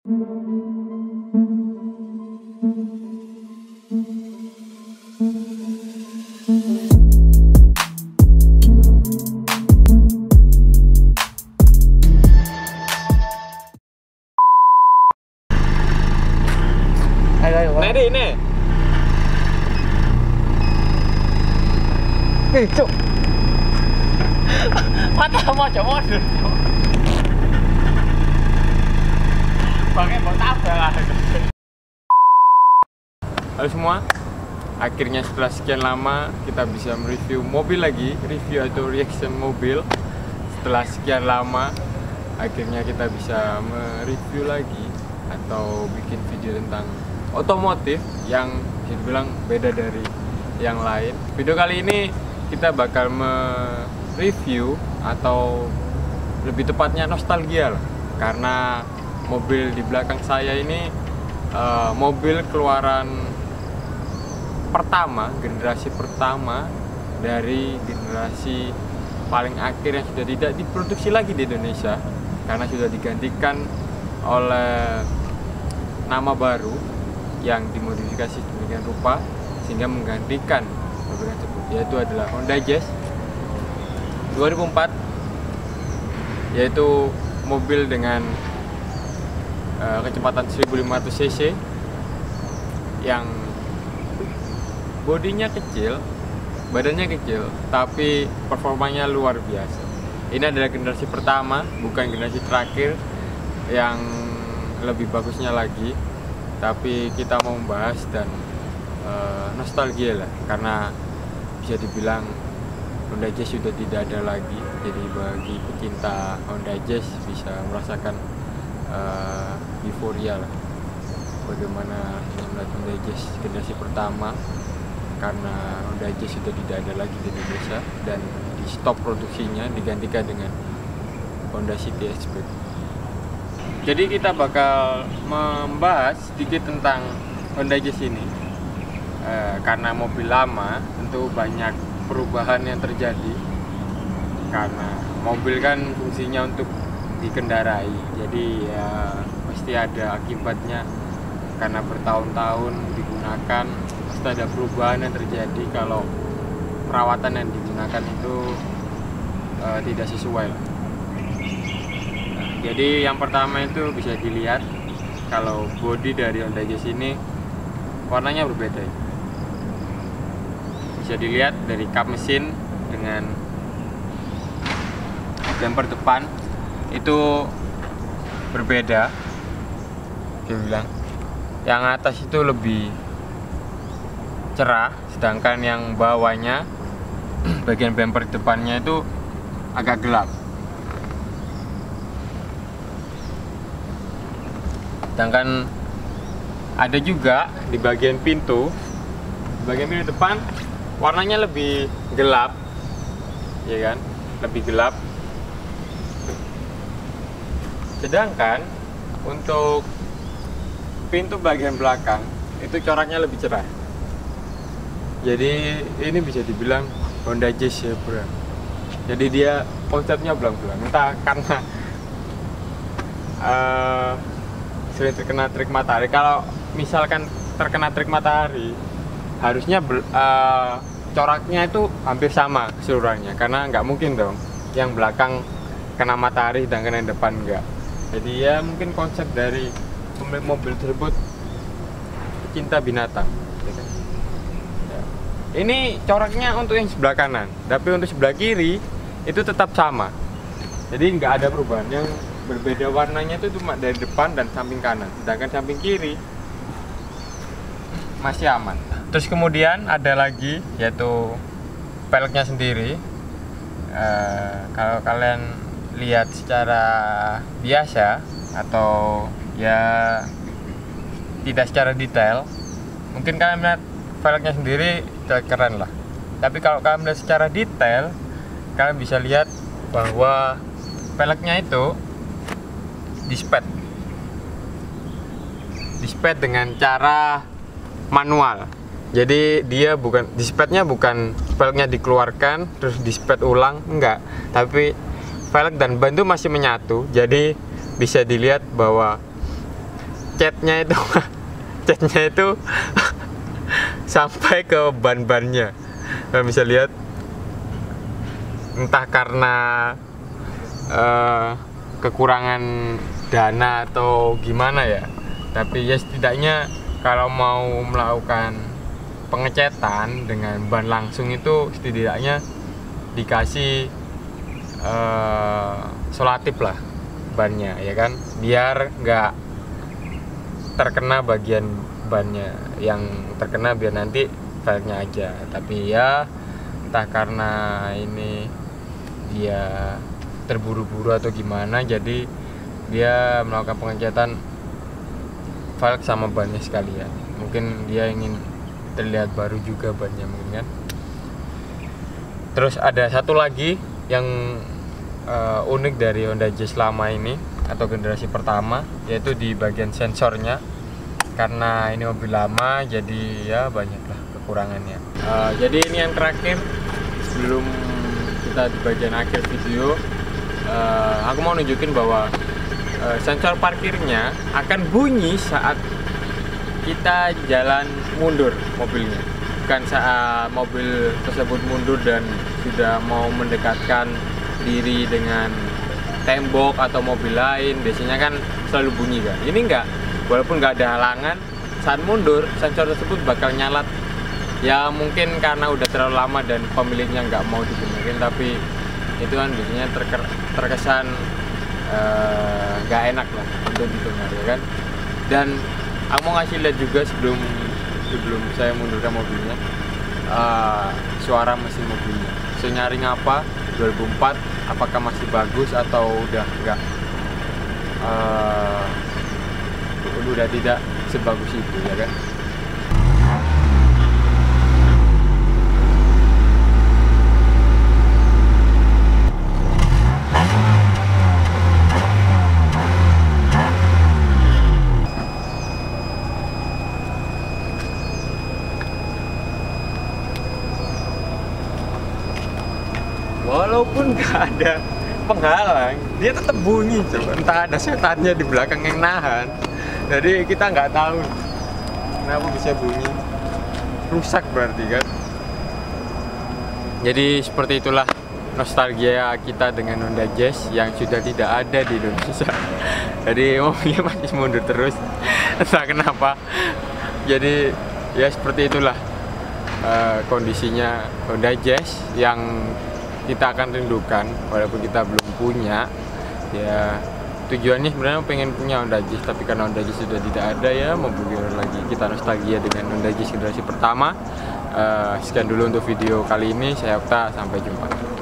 Nedi ini. Cuk. Mata mau coba mundur. Pakai mau tabel. Halo semua. Akhirnya setelah sekian lama kita bisa mereview mobil lagi, review atau reaction mobil. Setelah sekian lama akhirnya kita bisa mereview lagi atau bikin video tentang otomotif yang bisa dibilang beda dari yang lain. Video kali ini kita bakal mereview atau lebih tepatnya nostalgia lah, karena mobil di belakang saya ini mobil keluaran pertama, generasi pertama dari generasi paling akhir yang sudah tidak diproduksi lagi di Indonesia karena sudah digantikan oleh nama baru yang dimodifikasi sedemikian rupa sehingga menggantikan mobil tersebut, yaitu adalah Honda Jazz 2004, yaitu mobil dengan kecepatan 1500 cc yang bodinya kecil, badannya kecil, tapi performanya luar biasa. Ini adalah generasi pertama, bukan generasi terakhir yang lebih bagusnya lagi. Tapi kita mau membahas dan nostalgia lah, karena bisa dibilang Honda Jazz sudah tidak ada lagi. Jadi bagi pecinta Honda Jazz bisa merasakan euforia lah, bagaimana melihat Honda Jazz generasi pertama, karena Honda Jazz sudah tidak ada lagi di Indonesia dan di stop produksinya, digantikan dengan Honda City Hatchback. Jadi kita bakal membahas sedikit tentang Honda Jazz ini, karena mobil lama tentu banyak perubahan yang terjadi, karena mobil kan fungsinya untuk dikendarai, jadi ya pasti ada akibatnya, karena bertahun-tahun digunakan pasti ada perubahan yang terjadi kalau perawatan yang digunakan itu tidak sesuai lah. Jadi yang pertama itu bisa dilihat kalau bodi dari Honda Jazz ini warnanya berbeda. Bisa dilihat dari kap mesin dengan bumper depan itu berbeda. Dia bilang yang atas itu lebih cerah, sedangkan yang bawahnya bagian bumper depannya itu agak gelap. Sedangkan ada juga di bagian pintu depan warnanya lebih gelap, ya kan, lebih gelap. Sedangkan untuk pintu bagian belakang itu coraknya lebih cerah. Jadi ini bisa dibilang Honda Jazz ya bro. Jadi dia konsepnya belang-belang, entah karena sering terkena terik matahari. Kalau misalkan terkena terik matahari, harusnya coraknya itu hampir sama keseluruhannya, karena nggak mungkin dong yang belakang kena matahari sedangkan yang depan enggak. Jadi ya mungkin konsep dari pemilik mobil tersebut pecinta binatang. Ya. Ini coraknya untuk yang sebelah kanan, tapi untuk sebelah kiri itu tetap sama. Jadi nggak ada perubahan. Yang berbeda warnanya itu cuma dari depan dan samping kanan, sedangkan samping kiri masih aman. Terus kemudian ada lagi yaitu peleknya sendiri. Kalau kalian lihat secara biasa atau ya tidak secara detail, mungkin kalian melihat velgnya sendiri keren lah. Tapi kalau kalian melihat secara detail, kalian bisa lihat bahwa velgnya itu dispet dengan cara manual. Jadi dia bukan dispetnya, bukan velgnya dikeluarkan terus dispet ulang, enggak, tapi velg dan ban itu masih menyatu. Jadi bisa dilihat bahwa catnya itu catnya itu sampai ke ban-bannya. Kalian bisa lihat, entah karena kekurangan dana atau gimana ya, tapi ya setidaknya kalau mau melakukan pengecatan dengan ban langsung itu setidaknya dikasih solatif lah bannya, ya kan, biar nggak terkena bagian bannya, yang terkena biar nanti velgnya aja. Tapi ya entah karena ini dia terburu-buru atau gimana, jadi dia melakukan pengecatan velg sama bannya sekalian. Mungkin dia ingin terlihat baru juga bannya mungkin kan. Terus ada satu lagi yang unik dari Honda Jazz lama ini atau generasi pertama, yaitu di bagian sensornya. Karena ini mobil lama, jadi ya banyaklah kekurangannya. Jadi ini yang terakhir sebelum kita di bagian akhir video, aku mau nunjukin bahwa sensor parkirnya akan bunyi saat kita jalan mundur mobilnya, bukan saat mobil tersebut mundur dan sudah mau mendekatkan diri dengan tembok atau mobil lain. Biasanya kan selalu bunyi kan, ini enggak, walaupun nggak ada halangan, saat mundur sensor tersebut bakal nyalat. Ya mungkin karena udah terlalu lama dan pemiliknya nggak mau dibenerin, tapi itu kan biasanya terkesan nggak enak lah untuk didengar, ya kan. Dan aku mau ngasih lihat juga sebelum saya mundurkan mobilnya, suara mesin mobilnya senyaring apa 2004, apakah masih bagus atau udah enggak, udah tidak sebagus itu, ya kan. Walaupun nggak ada penghalang, dia tetap bunyi coba. Entah ada setannya di belakang yang nahan. Jadi kita nggak tahu kenapa bisa bunyi. Rusak berarti kan. Jadi seperti itulah nostalgia kita dengan Honda Jazz yang sudah tidak ada di Indonesia. Jadi mobilnya masih mundur terus, entah kenapa. Jadi ya seperti itulah kondisinya Honda Jazz yang kita akan rindukan walaupun kita belum punya. Ya tujuannya sebenarnya pengen punya Honda Jazz, tapi karena Honda Jazz sudah tidak ada, ya mau bagaimana lagi, kita nostalgia dengan Honda Jazz generasi pertama. Sekian dulu untuk video kali ini, saya Okta, sampai jumpa.